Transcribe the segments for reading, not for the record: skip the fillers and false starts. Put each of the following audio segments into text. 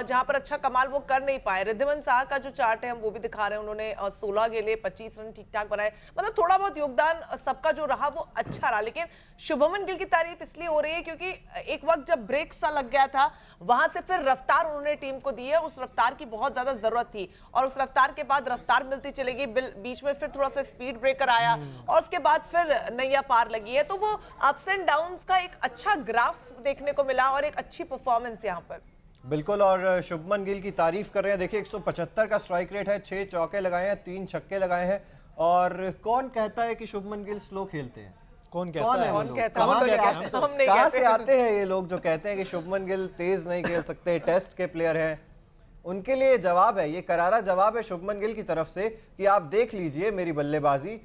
जहां पर अच्छा कमाल वो कर नहीं पाए। रिद्धिमान साहा का जो चार्ट है हम वो भी दिखा रहे हैं, उन्होंने 16 गेंदे 25 रन ठीक ठाक बनाए, मतलब थोड़ा बहुत योगदान सबका जो रहा वो अच्छा रहा। लेकिन शुभमन गिल की तारीफ इसलिए हो रही है क्योंकि एक वक्त जब ब्रेक सा लग गया था, वहां से फिर रफ्तार उन्होंने टीम को दी है, उस रफ्तार की बहुत ज्यादा जरूरत थी और उस रफ्तार के बाद रफ्तार मिलती चलेगी, बीच में फिर थोड़ा सा स्पीड ब्रेकर आया और उसके बाद फिर नैया पार लगी है। तो वो अप्स एंड डाउन्स का एक अच्छा ग्राफ देखने को मिला और एक अच्छी परफॉर्मेंस यहाँ पर। बिल्कुल, और शुभमन गिल की तारीफ कर रहे हैं। देखिए 175 का स्ट्राइक रेट है, 6 चौके लगाए हैं, 3 छक्के लगाए हैं। और कौन कहता है कि शुभमन गिल स्लो खेलते हैं? कौन कहता है? कहां से आते हैं ये लोग जो कहते हैं कि शुभमन गिल तेज नहीं खेल सकते, टेस्ट के प्लेयर हैं? उनके लिए जवाब है, ये करारा जवाब है शुभमन गिल की तरफ से कि आप देख लीजिए मेरी बल्लेबाजी,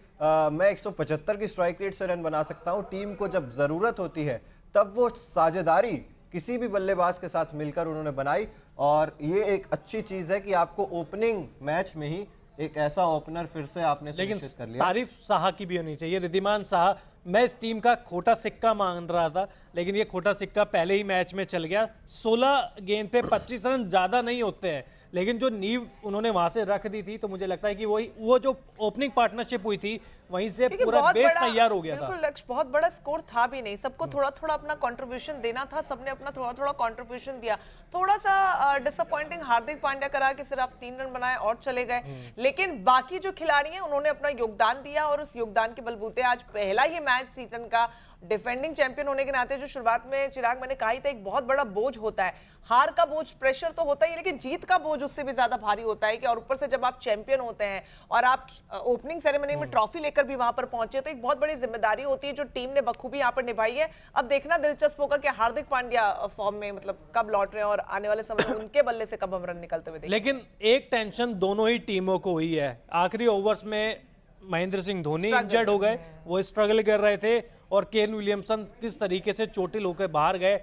मैं 175 की स्ट्राइक रेट से रन बना सकता हूं। टीम को जब जरूरत होती है तब वो साझेदारी किसी भी बल्लेबाज के साथ मिलकर उन्होंने बनाई, और ये एक अच्छी चीज है कि आपको ओपनिंग मैच में ही एक ऐसा ओपनर फिर से आपने सुनिश्चित कर लिया। तारीफ साहा की भी होनी चाहिए। रिद्धिमान साहा, मैं इस टीम का खोटा सिक्का मान रहा था, लेकिन ये खोटा सिक्का पहले ही मैच में चल गया। 16 गेंद पे 25 रन ज्यादा नहीं होते हैं, लेकिन जो नींव उन्होंने वहां से रख दी थी, तो मुझे लगता है कि वो जो ओपनिंग पार्टनरशिप हुई थी वहीं से पूरा बेस तैयार हो गया था। बिल्कुल लक्ष्य, बहुत बड़ा स्कोर था भी नहीं, सबको थोड़ा थोड़ा अपना कंट्रीब्यूशन देना था, सबने अपना थोड़ा थोड़ा कंट्रीब्यूशन दिया। थोड़ा सा डिसअपॉइंटिंग हार्दिक पांड्या का रहा कि सिर्फ 3 रन बनाए और चले गए, लेकिन बाकी जो खिलाड़ी हैं उन्होंने अपना योगदान दिया और उस योगदान के बलबूते आज पहला ही मैच सीजन का डिफेंडिंग चैंपियन होने के नाते, जो शुरुआत में चिराग मैंने कहा ही था, एक बहुत बड़ा बोझ होता है। हार का बोझ, प्रेशर तो होता ही है, लेकिन जीत का बोझ उससे भी ज्यादा भारी होता है कि और ऊपर से जब आप चैंपियन होते हैं और आप ओपनिंग सेरेमनी में ट्रॉफी लेकर भी वहां पर पहुंचे, तो एक बहुत बड़ी जिम्मेदारी होती है जो टीम ने बखूबी यहाँ पर निभाई है। अब देखना दिलचस्प होगा कि हार्दिक पांड्या फॉर्म में मतलब कब लौट रहे हैं और आने वाले समय में उनके बल्ले से कब हम रन निकलते हुए देखेंगे। लेकिन एक टेंशन दोनों ही टीमों को हुई है, आखिरी ओवर्स में महेंद्र सिंह धोनी इंजर्ड हो गए, वो स्ट्रगल कर रहे थे, और केन विलियमसन किस तरीके से चोटिल होकर बाहर गए।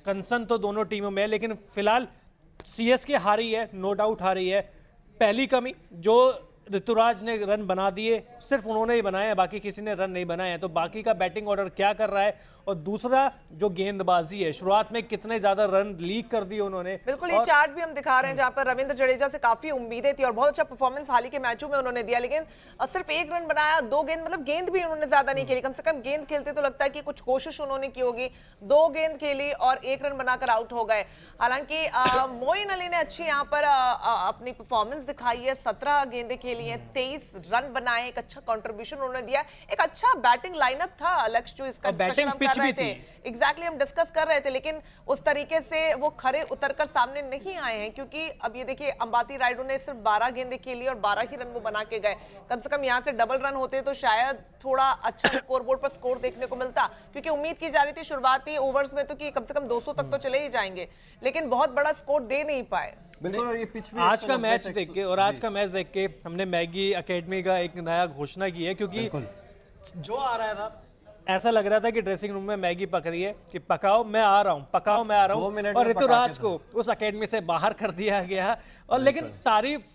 कंसर्न तो दोनों टीमों में है, लेकिन फिलहाल सीएसके हारी है, नो डाउट हारी है। पहली कमी जो ऋतुराज ने रन बना दिए, सिर्फ उन्होंने ही बनाए हैं, बाकी किसी ने रन नहीं बनाए हैं, तो बाकी का बैटिंग ऑर्डर क्या कर रहा है। और दूसरा जो गेंदबाजी है, शुरुआत में कितने ज्यादा रन लीक कर दिए उन्होंने। बिल्कुल, ये चार्ट भी हम दिखा रहे हैं जहां पर रविंद्र जडेजा से काफी उम्मीदें थी और बहुत अच्छा परफॉर्मेंस हाल ही के मैचों में उन्होंने दिया, लेकिन सिर्फ 1 रन बनाया, 2 गेंद, मतलब गेंद भी उन्होंने ज्यादा नहीं खेली। कम से कम गेंद खेलते तो लगता है कि कुछ कोशिश उन्होंने की होगी। 2 गेंद खेली और 1 रन बनाकर आउट हो गए। हालांकि मोइन अली ने अच्छी यहाँ पर अपनी परफॉर्मेंस दिखाई है, 17 गेंदें खेली हैं, 23 रन बनाए, एक अच्छा कंट्रीब्यूशन उन्होंने दिया। एक अच्छा बैटिंग लाइनअप था लक्ष्य, जो इसका बैटिंग पिच भी थी, एग्जैक्टली हम डिस्कस कर रहे थे, लेकिन उस तरीके से वो खरे उतरकर सामने नहीं आए हैं, क्योंकि अब ये देखिए अंबाती रायडू ने सिर्फ 12 गेंदें खेली और 12 ही रन वो बना के गए। कम से कम यहाँ से डबल रन होते तो शायद थोड़ा अच्छा स्कोरबोर्ड पर स्कोर देखने को मिलता, क्योंकि उम्मीद की जा रही थी शुरुआती ओवर्स में तो कि कम से कम 200 तक तो चले ही जाएंगे, लेकिन बहुत बड़ा स्कोर दे नहीं पाए। बिल्कुल, और ये पिच भी आज का मैच देख के और आज का मैच देख के हमने मैगी एकेडमी का एक नया घोषणा की है, क्योंकि जो आ रहा था ऐसा लग रहा था कि ड्रेसिंग रूम में मैगी पक रही है कि पकाओ मैं आ रहा हूँ, पकाओ मैं आ रहा हूँ, और ऋतुराज को उस एकेडमी से बाहर कर दिया गया। और लेकिन तारीफ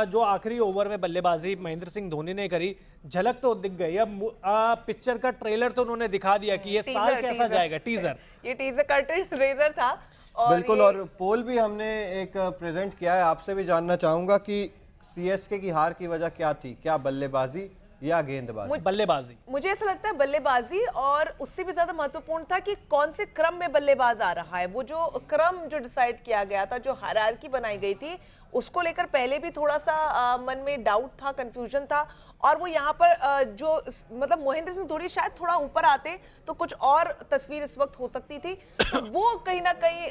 जो आखिरी ओवर में बल्लेबाजी महेंद्र सिंह धोनी ने करी, झलक तो दिख गई। अब पिक्चर का ट्रेलर तो उन्होंने दिखा दिया कि ये साल कैसा जाएगा, टीजर, ये टीजर कर्टन रेजर था। बिल्कुल, और पोल भी हमने एक प्रेजेंट किया है। आपसे भी जानना चाहूंगा कि सीएसके की हार की वजह क्या थी, क्या बल्लेबाजी या गेंदबाजी? बल्लेबाजी। मुझे ऐसा लगता है बल्लेबाजी, और उससे भी ज्यादा महत्वपूर्ण था कि कौन से क्रम में बल्लेबाज आ रहा है। वो जो क्रम जो डिसाइड किया गया था, जो हायरार्की बनाई गई थी, उसको लेकर पहले भी थोड़ा सा मन में डाउट था, कंफ्यूजन था, और वो यहाँ पर जो मतलब महेंद्र सिंह धोनी शायद थोड़ा ऊपर आते तो कुछ और तस्वीर इस वक्त हो सकती थी। वो कहीं ना कहीं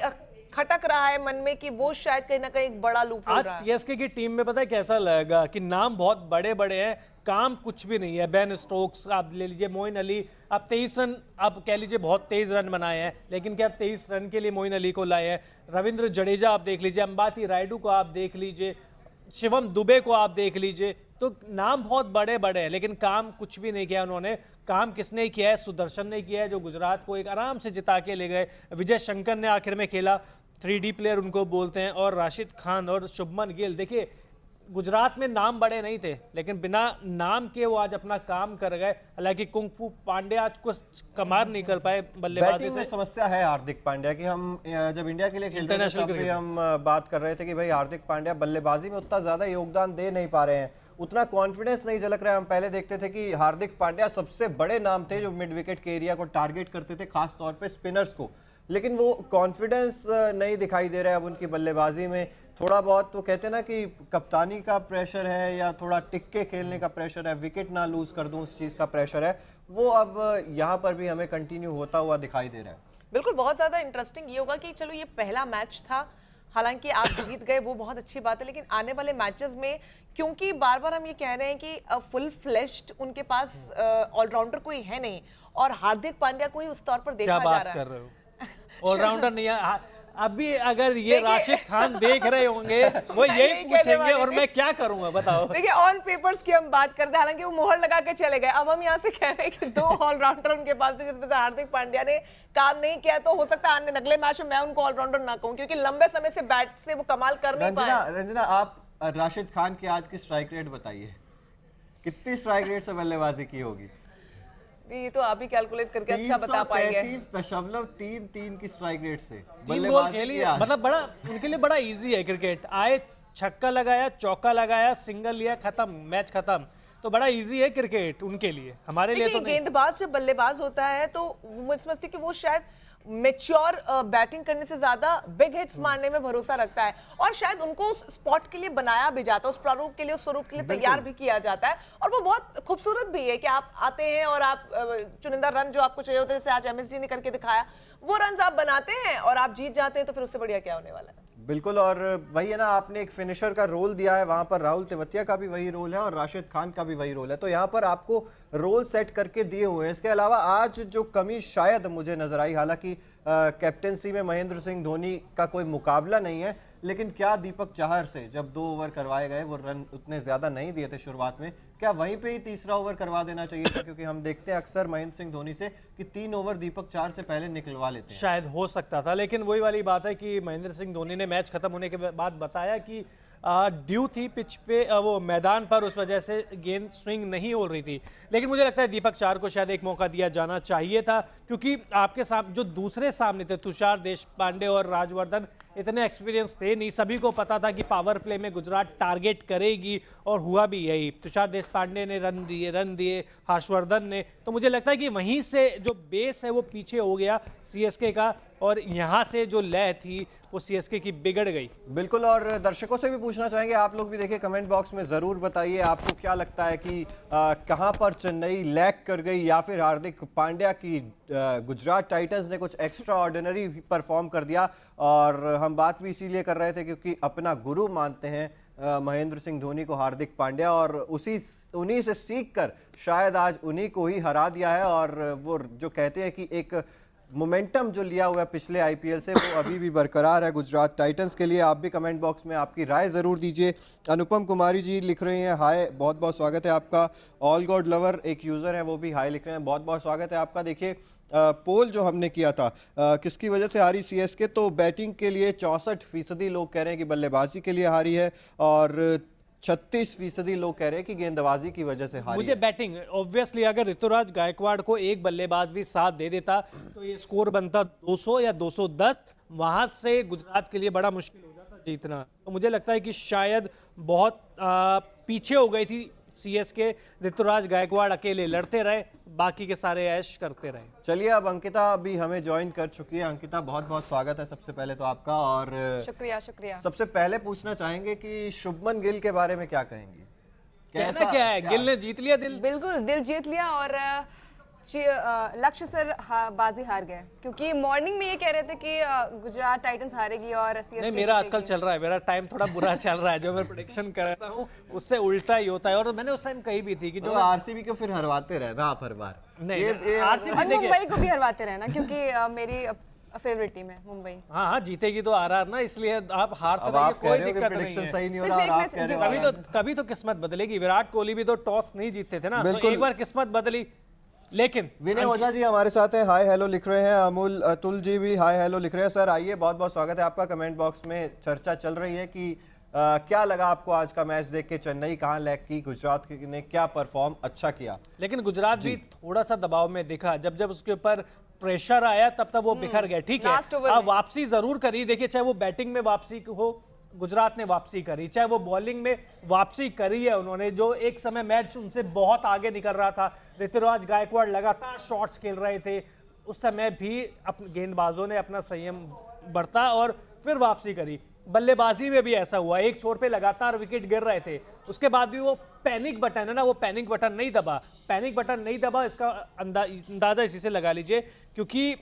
खटक रहा है मन में कि वो शायद कहीं ना कहीं एक बड़ा लूप हो रहा है। आज सीएसके की टीम में पता है कैसा लगा कि नाम बहुत बड़े बड़े हैं, काम कुछ भी नहीं है। बेन स्टोक्स आप ले लीजिए, मोइन अली, आप 23 रन आप कह लीजिए बहुत तेज रन बनाए हैं, लेकिन क्या 23 रन के लिए मोइन अली को लाए हैं? रविंद्र जडेजा आप देख लीजिए, अंबाती रायडू को आप देख लीजिए, शिवम दुबे को आप देख लीजिए, तो नाम बहुत बड़े बड़े हैं, लेकिन काम कुछ भी नहीं किया उन्होंने। काम किसने किया है? सुदर्शन ने किया है, जो गुजरात को एक आराम से जिता के ले गए। विजय शंकर ने आखिर में खेला, 3D प्लेयर उनको बोलते हैं, और राशिद खान और शुभमन गिल। देखिए गुजरात में नाम बड़े नहीं थे, लेकिन बिना नाम के वो आज अपना काम कर गए। हालांकि कुंफू पांडे आज कुछ कमाल नहीं कर पाए बल्लेबाजी बैटिंग में से। समस्या है हार्दिक पांड्या की। हम जब इंडिया के लिए खेलते थे तब भी हम बात कर रहे थे कि भाई हार्दिक पांड्या बल्लेबाजी में उतना ज्यादा योगदान दे नहीं पा रहे हैं, उतना कॉन्फिडेंस नहीं झलक रहा है। हम पहले देखते थे कि हार्दिक पांड्या सबसे बड़े नाम थे जो मिड विकेट के एरिया को टारगेट करते थे, खास तौर पे स्पिनर्स को, लेकिन वो कॉन्फिडेंस नहीं दिखाई दे रहा है अब उनकी बल्लेबाजी में। थोड़ा बहुत तो कहते हैं ना कि कप्तानी का प्रेशर है या थोड़ा टिक के खेलने का प्रेशर है, विकेट ना लूज कर दूं उस चीज़ का प्रेशर है, वो अब यहाँ पर भी हमें कंटिन्यू होता हुआ दिखाई दे रहा है। बिल्कुल, बहुत ज्यादा इंटरेस्टिंग ये होगा कि चलो ये पहला मैच था, हालांकि आप जीत गए वो बहुत अच्छी बात है, लेकिन आने वाले मैचेस में क्योंकि बार बार हम ये कह रहे हैं कि फुल फ्लेश्ड उनके पास ऑलराउंडर कोई है नहीं और हार्दिक पांड्या को ही उस तौर पर देखा जा रहा है। कर रहे हो ऑलराउंडर नहीं है। अभी अगर ये राशिद खान देख रहे होंगे वो यही पूछेंगे और मैं क्या करूंगा बताओ। देखिए ऑन पेपर्स की हम बात करते हैं, हालांकि वो मोहर लगा के चले गए। अब हम यहाँ से कह रहे हैं कि 2 ऑलराउंडर उनके पास थे जिसमें से हार्दिक पांड्या ने काम नहीं किया, तो हो सकता है अगले मैच में मैं उनको ऑलराउंडर ना कहूं क्योंकि लंबे समय से बैट से वो कमाल कर नहीं पाए। रंजना, आप राशिद खान की आज की स्ट्राइक रेट बताइए, कितनी स्ट्राइक रेट से बल्लेबाजी की होगी? ये तो आप ही कैलकुलेट करके अच्छा बता पाएंगे। 333.33 की स्ट्राइक रेट से 3 बॉल खेली, मतलब बड़ा उनके लिए बड़ा इजी है क्रिकेट। आए, छक्का लगाया, चौका लगाया, सिंगल लिया, खत्म, मैच खत्म। तो बड़ा इजी है क्रिकेट उनके लिए, हमारे लिए तो नहीं। गेंदबाज जब बल्लेबाज होता है तो मैं समझती हूँ कि वो शायद मैच्योर बैटिंग करने से ज्यादा बिग हिट्स मारने में भरोसा रखता है और शायद उनको उस स्पॉट के लिए बनाया भी जाता है, उस प्रारूप के लिए, उस स्वरूप के लिए तैयार भी किया जाता है। और वो बहुत खूबसूरत भी है कि आप आते हैं और आप चुनिंदा रन जो आपको चाहिए होते हैं, जैसे आज एमएसडी ने करके दिखाया, वो रन आप बनाते हैं और आप जीत जाते हैं, तो फिर उससे बढ़िया क्या होने वाला है। बिल्कुल, और वही है ना, आपने एक फिनिशर का रोल दिया है, वहां पर राहुल तेवतिया का भी वही रोल है और राशिद खान का भी वही रोल है, तो यहाँ पर आपको रोल सेट करके दिए हुए हैं। इसके अलावा आज जो कमी शायद मुझे नजर आई, हालांकि कैप्टेंसी में महेंद्र सिंह धोनी का कोई मुकाबला नहीं है, लेकिन क्या दीपक चाहर से जब 2 ओवर करवाए गए, वो रन उतने ज्यादा नहीं दिए थे शुरुआत में, क्या वहीं पे ही तीसरा ओवर करवा देना चाहिए था? क्योंकि हम देखते हैं अक्सर महेंद्र सिंह धोनी से कि 3 ओवर दीपक चाहर से पहले निकलवा लेते हैं। शायद हो सकता था, लेकिन वही वाली बात है कि महेंद्र सिंह धोनी ने मैच खत्म होने के बाद बताया कि ड्यू थी पिच पे, वो मैदान पर, उस वजह से गेंद स्विंग नहीं हो रही थी। लेकिन मुझे लगता है दीपक चाहर को शायद एक मौका दिया जाना चाहिए था, क्योंकि आपके साथ जो दूसरे सामने थे, तुषार देशपांडे और राजवर्धन, इतने एक्सपीरियंस थे नहीं, सभी को पता था कि पावर प्ले में गुजरात टारगेट करेगी और हुआ भी यही। तुषार देशपांडे ने रन दिए, हर्षवर्धन ने, तो मुझे लगता है कि वहीं से जो बेस है वो पीछे हो गया सीएसके का और यहाँ से जो लय थी वो सीएसके की बिगड़ गई। बिल्कुल, और दर्शकों से भी पूछना चाहेंगे, आप लोग भी देखिए कमेंट बॉक्स में जरूर बताइए आपको क्या लगता है कि कहां पर चेन्नई लैग कर गई या फिर हार्दिक पांड्या की गुजरात टाइटंस ने कुछ एक्स्ट्रा ऑर्डिनरी परफॉर्म कर दिया। और हम बात भी इसीलिए कर रहे थे क्योंकि अपना गुरु मानते हैं महेंद्र सिंह धोनी को हार्दिक पांड्या, और उन्हीं से सीखकर शायद आज उन्हीं को ही हरा दिया है। और वो जो कहते हैं कि एक मोमेंटम जो लिया हुआ है पिछले आईपीएल से, वो अभी भी बरकरार है गुजरात टाइटंस के लिए। आप भी कमेंट बॉक्स में आपकी राय ज़रूर दीजिए। अनुपम कुमारी जी लिख रहे हैं हाय, बहुत बहुत स्वागत है आपका। ऑल गॉड लवर एक यूज़र है, वो भी हाय लिख रहे हैं, बहुत बहुत स्वागत है आपका। देखिए पोल जो हमने किया था किसकी वजह से हारी सीएसके, तो बैटिंग के लिए 64% लोग कह रहे हैं कि बल्लेबाजी के लिए हारी है और 36% लोग कह रहे हैं कि गेंदबाजी की वजह से हारी। मुझे बैटिंग ऑब्वियसली, अगर ऋतुराज गायकवाड़ को एक बल्लेबाज भी साथ दे देता तो ये स्कोर बनता 200 या 210, वहां से गुजरात के लिए बड़ा मुश्किल हो जाता जीतना। तो मुझे लगता है कि शायद बहुत पीछे हो गई थी सीएसके, ऋतुराज गायकवाड़ अकेले लड़ते रहे, बाकी के सारे ऐश करते रहे। चलिए अब अंकिता भी हमें ज्वाइन कर चुकी है। अंकिता बहुत बहुत स्वागत है सबसे पहले तो आपका, और शुक्रिया। सबसे पहले पूछना चाहेंगे कि शुभमन गिल के बारे में क्या कहेंगी? कहना क्या है, गिल ने जीत लिया दिल। बिल्कुल दिल जीत लिया और लक्ष्य सर बाजी हार गए, क्योंकि मॉर्निंग में ये कह रहे थे कि गुजरात टाइटंस हारेगी और सीएसके नहीं, मेरा आजकल चल रहा है, मेरा टाइम थोड़ा बुरा चल रहा है, जो मैं प्रेडिक्शन करता हूँ उससे उल्टा ही होता है। और मैंने उस टाइम कही भी थी कि जो आरसीबी को फिर हरवाते रहना आप हर बार। नहीं, आरसीबी मुंबई को भी हरवाते रहना, क्योंकि मेरी फेवरेट टीम है मुंबई। हाँ, जीतेगी तो आरआर ना, इसलिए आप हारते रहिए, कोई दिक्कत नहीं है। सही नहीं हो रहा, कभी तो किस्मत बदलेगी। विराट कोहली भी तो टॉस नहीं जीतते थे ना, तो एक बार किस्मत बदली। लेकिन विनय ओझा जी हमारे साथ हैं, हाय हेलो लिख रहे हैं। अतुल जी भी हाय हेलो लिख रहे हैं। सर आइए, बहुत बहुत स्वागत है आपका। कमेंट बॉक्स में चर्चा चल रही है कि क्या लगा आपको आज का मैच देख के? चेन्नई कहाँ लैग की, गुजरात ने क्या परफॉर्म अच्छा किया? लेकिन गुजरात भी थोड़ा सा दबाव में दिखा, जब जब उसके ऊपर प्रेशर आया तब तब वो बिखर गए। ठीक है, Last over अब में। वापसी जरूर करी, देखिए चाहे वो बैटिंग में वापसी हो, गुजरात ने वापसी करी, चाहे वो बॉलिंग में वापसी करी है उन्होंने। जो एक समय मैच उनसे बहुत आगे निकल रहा था, ऋतुराज गायकवाड़ लगातार शॉट्स खेल रहे थे, उस समय भी अपने गेंदबाजों ने अपना संयम बरता और फिर वापसी करी। बल्लेबाजी में भी ऐसा हुआ, एक छोर पे लगातार विकेट गिर रहे थे, उसके बाद भी वो पैनिक बटन है ना, वो पैनिक बटन नहीं दबा, पैनिक बटन नहीं दबा। इसका अंदाजा इसी से लगा लीजिए, क्योंकि